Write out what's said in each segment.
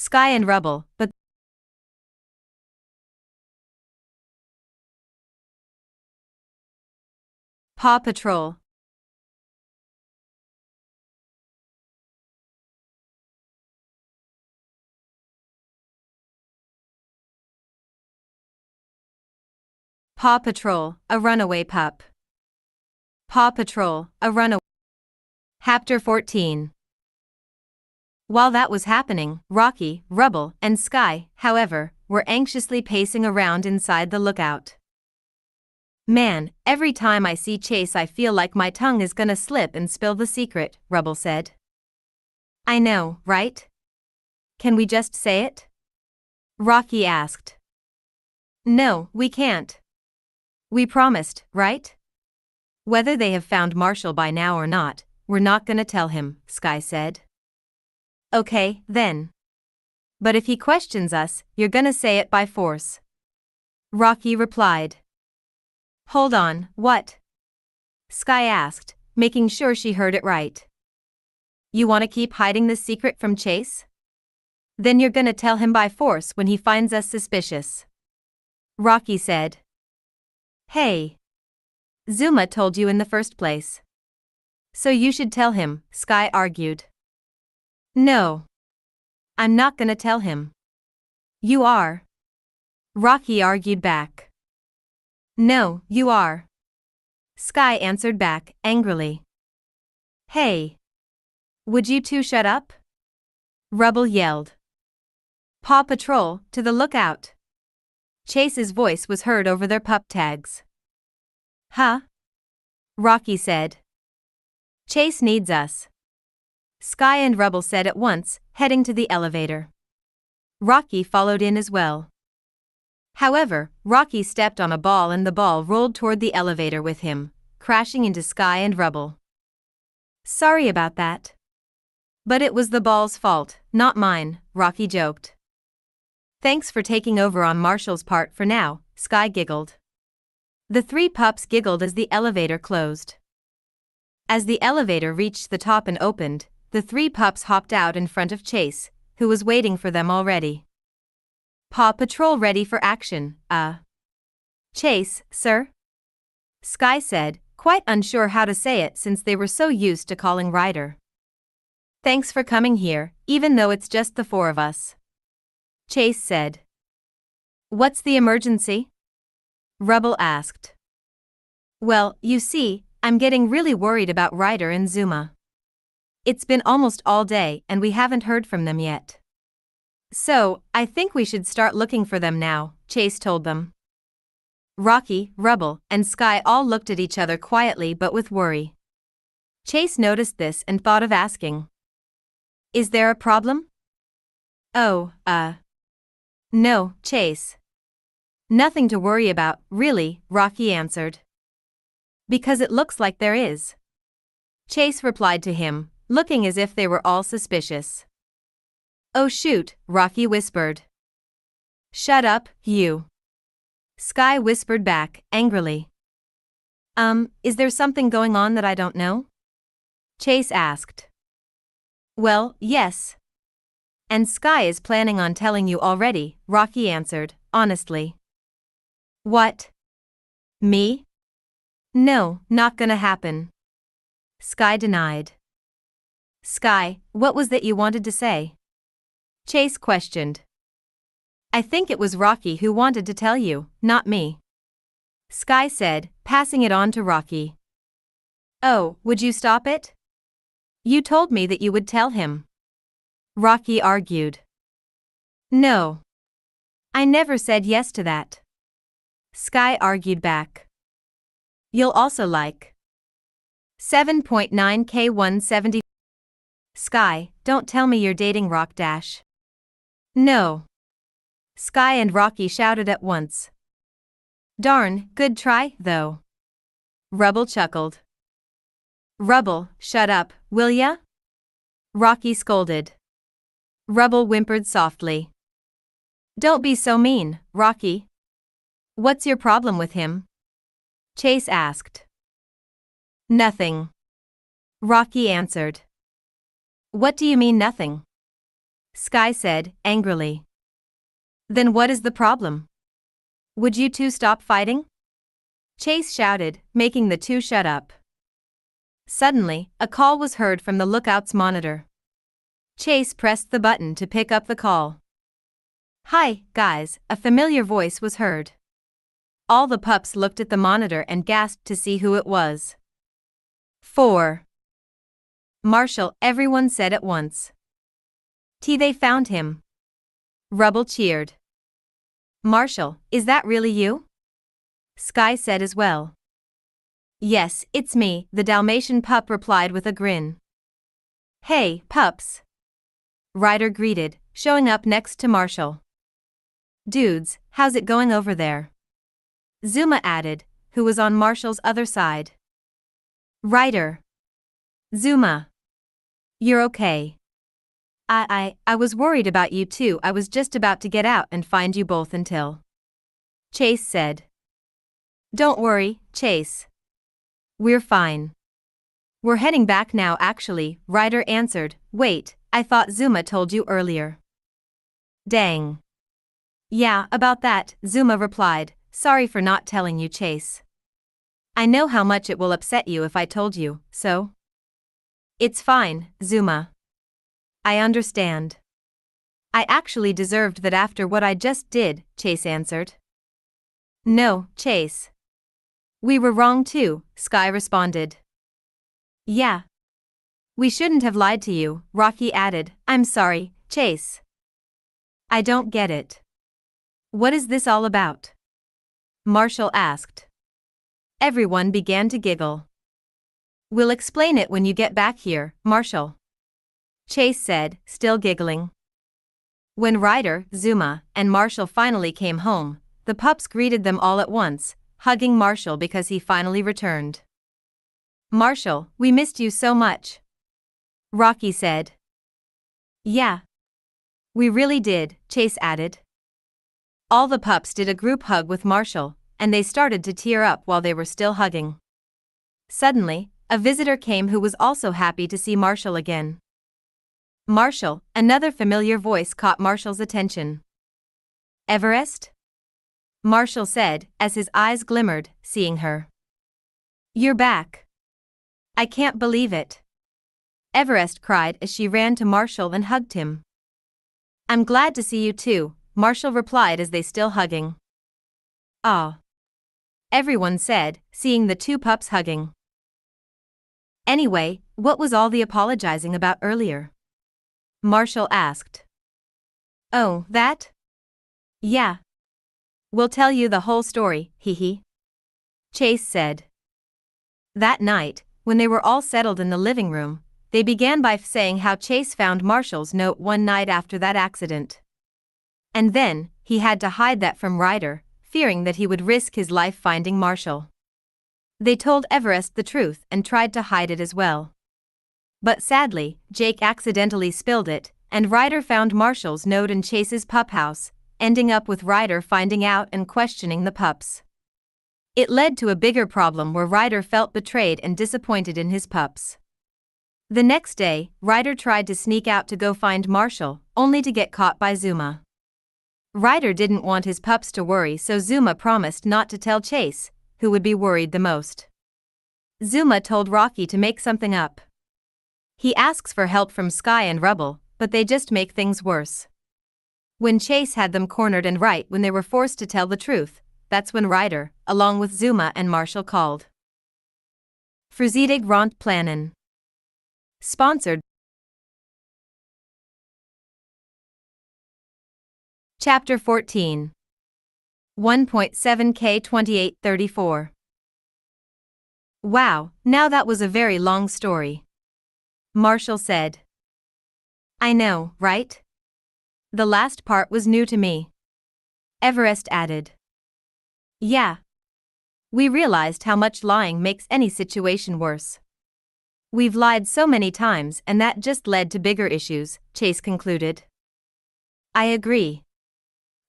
Skye and Rubble, but Paw Patrol. Paw Patrol, a runaway pup. Paw Patrol, a runaway. Chapter 14. While that was happening, Rocky, Rubble, and Skye, however, were anxiously pacing around inside the lookout. Man, every time I see Chase I feel like my tongue is gonna slip and spill the secret, Rubble said. I know, right? Can we just say it? Rocky asked. No, we can't. We promised, right? Whether they have found Marshall by now or not, we're not gonna tell him, Skye said. Okay, then. But if he questions us, you're gonna say it by force. Rocky replied. Hold on, what? Skye asked, making sure she heard it right. You want to keep hiding this secret from Chase? Then you're gonna tell him by force when he finds us suspicious. Rocky said. Hey. Zuma told you in the first place. So you should tell him, Skye argued. No. I'm not gonna tell him. You are. Rocky argued back. No, you are. Skye answered back, angrily. Hey. Would you two shut up? Rubble yelled. Paw Patrol, to the lookout. Chase's voice was heard over their pup tags. Huh? Rocky said. Chase needs us. Skye and Rubble said at once, heading to the elevator. Rocky followed in as well. However, Rocky stepped on a ball and the ball rolled toward the elevator with him, crashing into Skye and Rubble. Sorry about that. But it was the ball's fault, not mine, Rocky joked. Thanks for taking over on Marshall's part for now, Skye giggled. The three pups giggled as the elevator closed. As the elevator reached the top and opened, the three pups hopped out in front of Chase, who was waiting for them already. Paw Patrol ready for action, Chase, sir? Skye said, quite unsure how to say it since they were so used to calling Ryder. Thanks for coming here, even though it's just the four of us. Chase said. What's the emergency? Rubble asked. Well, you see, I'm getting really worried about Ryder and Zuma. It's been almost all day and we haven't heard from them yet. So, I think we should start looking for them now, Chase told them. Rocky, Rubble, and Skye all looked at each other quietly but with worry. Chase noticed this and thought of asking. Is there a problem? Oh, no, Chase. Nothing to worry about, really, Rocky answered. Because it looks like there is. Chase replied to him, looking as if they were all suspicious. Oh shoot, Rocky whispered. Shut up, you. Skye whispered back, angrily. Is there something going on that I don't know? Chase asked. Well, yes. And Skye is planning on telling you already, Rocky answered, honestly. What? Me? No, not gonna happen. Skye denied. Skye, what was that you wanted to say? Chase questioned. I think it was Rocky who wanted to tell you, not me. Skye said, passing it on to Rocky. Oh, would you stop it? You told me that you would tell him. Rocky argued. No. I never said yes to that. Skye argued back. You'll also like 7.9K170. Skye, don't tell me you're dating Rock Dash. No. Skye and Rocky shouted at once. Darn, good try, though. Rubble chuckled. Rubble, shut up, will ya? Rocky scolded. Rubble whimpered softly. Don't be so mean, Rocky. What's your problem with him? Chase asked. Nothing. Rocky answered. What do you mean nothing? Skye said, angrily. Then what is the problem? Would you two stop fighting? Chase shouted, making the two shut up. Suddenly, a call was heard from the lookout's monitor. Chase pressed the button to pick up the call. Hi, guys, a familiar voice was heard. All the pups looked at the monitor and gasped to see who it was. 4. Marshall, everyone said at once. They found him. Rubble cheered. Marshall, is that really you? Skye said as well. Yes, it's me, the Dalmatian pup replied with a grin. Hey, pups. Ryder greeted, showing up next to Marshall. Dudes, how's it going over there? Zuma added, who was on Marshall's other side. Ryder. Zuma. You're okay. I was worried about you too. I was just about to get out and find you both until. Chase said. Don't worry, Chase. We're fine. We're heading back now actually, Ryder answered. Wait, I thought Zuma told you earlier. Dang. Yeah, about that, Zuma replied. Sorry for not telling you, Chase. I know how much it will upset you if I told you, so. It's fine, Zuma. I understand. I actually deserved that after what I just did, Chase answered. No, Chase. We were wrong too, Skye responded. Yeah. We shouldn't have lied to you, Rocky added. I'm sorry, Chase. I don't get it. What is this all about? Marshall asked. Everyone began to giggle. We'll explain it when you get back here, Marshall. Chase said, still giggling. When Ryder, Zuma, and Marshall finally came home, the pups greeted them all at once, hugging Marshall because he finally returned. Marshall, we missed you so much. Rocky said. Yeah. We really did, Chase added. All the pups did a group hug with Marshall, and they started to tear up while they were still hugging. Suddenly, a visitor came who was also happy to see Marshall again. Marshall, another familiar voice caught Marshall's attention. Everest? Marshall said, as his eyes glimmered, seeing her. You're back. I can't believe it. Everest cried as she ran to Marshall and hugged him. I'm glad to see you too, Marshall replied as they still hugging. Ah. Everyone said, seeing the two pups hugging. Anyway, what was all the apologizing about earlier? Marshall asked. Oh, that? Yeah. We'll tell you the whole story, hee. Chase said. That night, when they were all settled in the living room, they began by saying how Chase found Marshall's note one night after that accident. And then, he had to hide that from Ryder, fearing that he would risk his life finding Marshall. They told Everest the truth and tried to hide it as well. But sadly, Jake accidentally spilled it, and Ryder found Marshall's note in Chase's pup house, ending up with Ryder finding out and questioning the pups. It led to a bigger problem where Ryder felt betrayed and disappointed in his pups. The next day, Ryder tried to sneak out to go find Marshall, only to get caught by Zuma. Ryder didn't want his pups to worry, so Zuma promised not to tell Chase, who would be worried the most. Zuma told Rocky to make something up. He asks for help from Skye and Rubble, but they just make things worse. When Chase had them cornered and right when they were forced to tell the truth, that's when Ryder, along with Zuma and Marshall called. Fruzedig ront plannen. Sponsored. Chapter 14. 1.7K 2834. Wow, now that was a very long story. Marshall said. I know, right? The last part was new to me. Everest added. Yeah. We realized how much lying makes any situation worse. We've lied so many times and that just led to bigger issues, Chase concluded. I agree.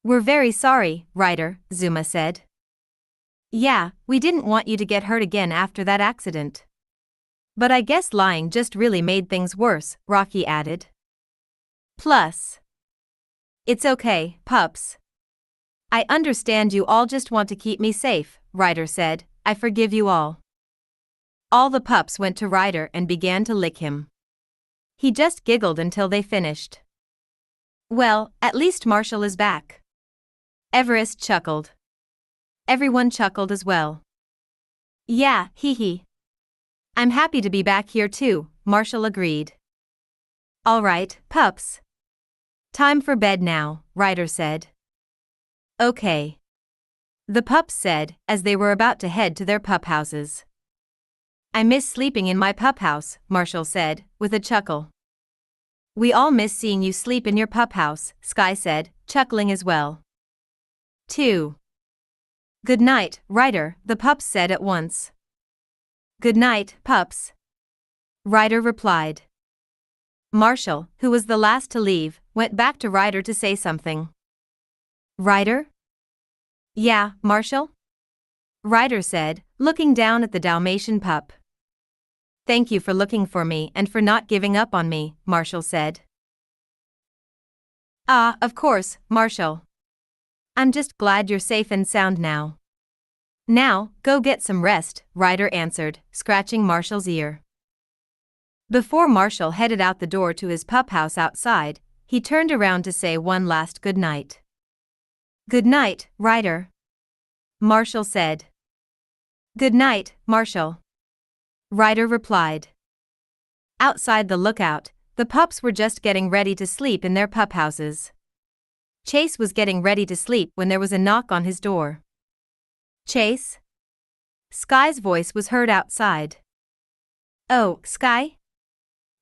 We're very sorry, Ryder, Zuma said. Yeah, we didn't want you to get hurt again after that accident. But I guess lying just really made things worse, Rocky added. Plus. It's okay, pups. I understand you all just want to keep me safe, Ryder said. I forgive you all. All the pups went to Ryder and began to lick him. He just giggled until they finished. Well, at least Marshall is back. Everest chuckled. Everyone chuckled as well. Yeah, hee hee. I'm happy to be back here too, Marshall agreed. All right, pups. Time for bed now, Ryder said. Okay. The pups said, as they were about to head to their pup houses. I miss sleeping in my pup house, Marshall said, with a chuckle. We all miss seeing you sleep in your pup house, Skye said, chuckling as well. 2. Good night, Ryder, the pups said at once. Good night, pups. Ryder replied. Marshall, who was the last to leave, went back to Ryder to say something. Ryder? Yeah, Marshall? Ryder said, looking down at the Dalmatian pup. Thank you for looking for me and for not giving up on me, Marshall said. Ah, of course, Marshall. I'm just glad you're safe and sound now. Now, go get some rest, Ryder answered, scratching Marshall's ear. Before Marshall headed out the door to his pup house outside, he turned around to say one last good night. Good night, Ryder. Marshall said. Good night, Marshall. Ryder replied. Outside the lookout, the pups were just getting ready to sleep in their pup houses. Chase was getting ready to sleep when there was a knock on his door. Chase? Skye's voice was heard outside. Oh, Skye?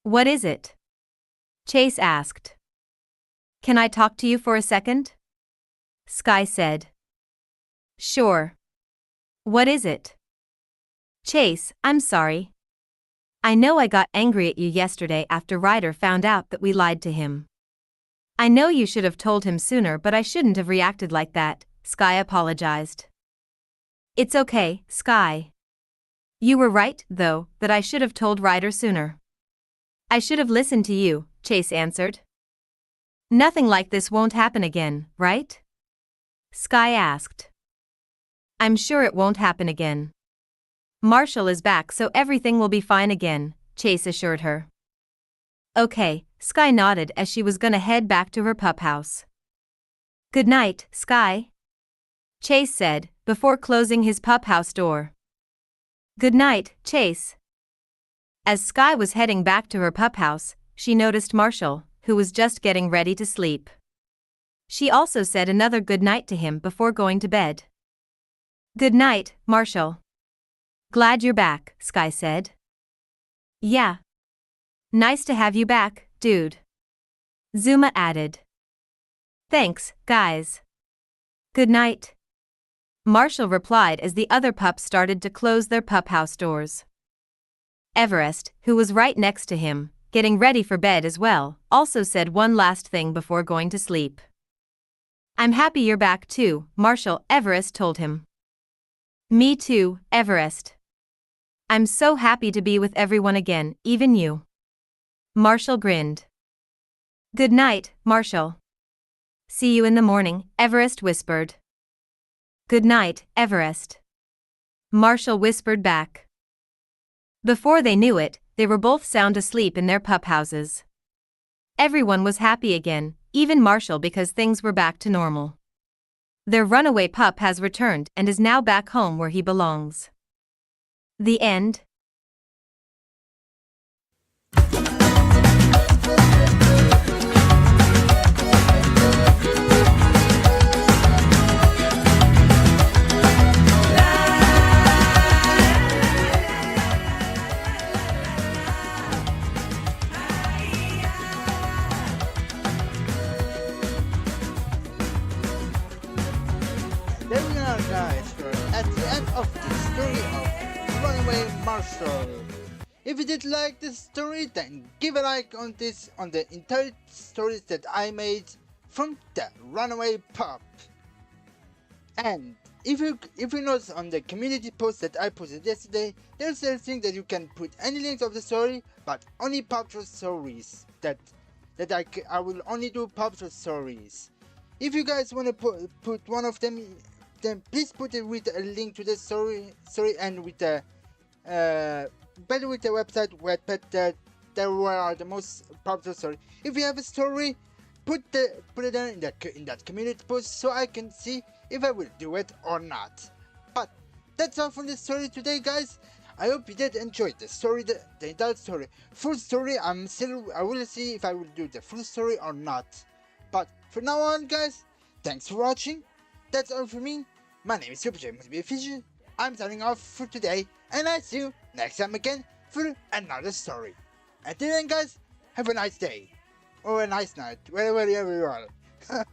What is it? Chase asked. Can I talk to you for a second? Skye said. Sure. What is it? Chase, I'm sorry. I know I got angry at you yesterday after Ryder found out that we lied to him. I know you should have told him sooner, but I shouldn't have reacted like that, Skye apologized. It's okay, Skye. You were right, though, that I should have told Ryder sooner. I should have listened to you, Chase answered. Nothing like this won't happen again, right? Skye asked. I'm sure it won't happen again. Marshall is back, so everything will be fine again, Chase assured her. Okay, Skye nodded as she was gonna head back to her pup house. Good night, Skye. Chase said, before closing his pup house door. Good night, Chase. As Skye was heading back to her pup house, she noticed Marshall, who was just getting ready to sleep. She also said another good night to him before going to bed. Good night, Marshall. Glad you're back, Skye said. Yeah. Nice to have you back, dude. Zuma added. Thanks, guys. Good night. Marshall replied as the other pups started to close their pup house doors. Everest, who was right next to him, getting ready for bed as well, also said one last thing before going to sleep. I'm happy you're back too, Marshall, Everest told him. Me too, Everest. I'm so happy to be with everyone again, even you. Marshall grinned. Good night, Marshall. See you in the morning, Everest whispered. Good night, Everest. Marshall whispered back. Before they knew it, they were both sound asleep in their pup houses. Everyone was happy again, even Marshall, because things were back to normal. Their runaway pup has returned and is now back home where he belongs. The end. There we are, guys. We're at the end of the story of Runaway Marshall. If you did like this story, then give a like on the entire stories that I made from the Runaway pup. And if you notice on the community post that I posted yesterday, there's a thing that you can put any links of the story, but only pup stories that that I will only do popular stories. If you guys want to put one of them, then please put it with a link to the story and with the better with the website where there were the most popular story. If you have a story, put it down in that community post so I can see if I will do it or not. But that's all from the story today, guys. I hope you did enjoy the story, the entire story. Full story, I will see if I will do the full story or not. But from now on, guys, thanks for watching. That's all for me. My name is ChaseYourDreamsWSkye. I'm signing off for today, and I see you next time again for another story. Until then, guys, have a nice day. Or a nice night, wherever you are.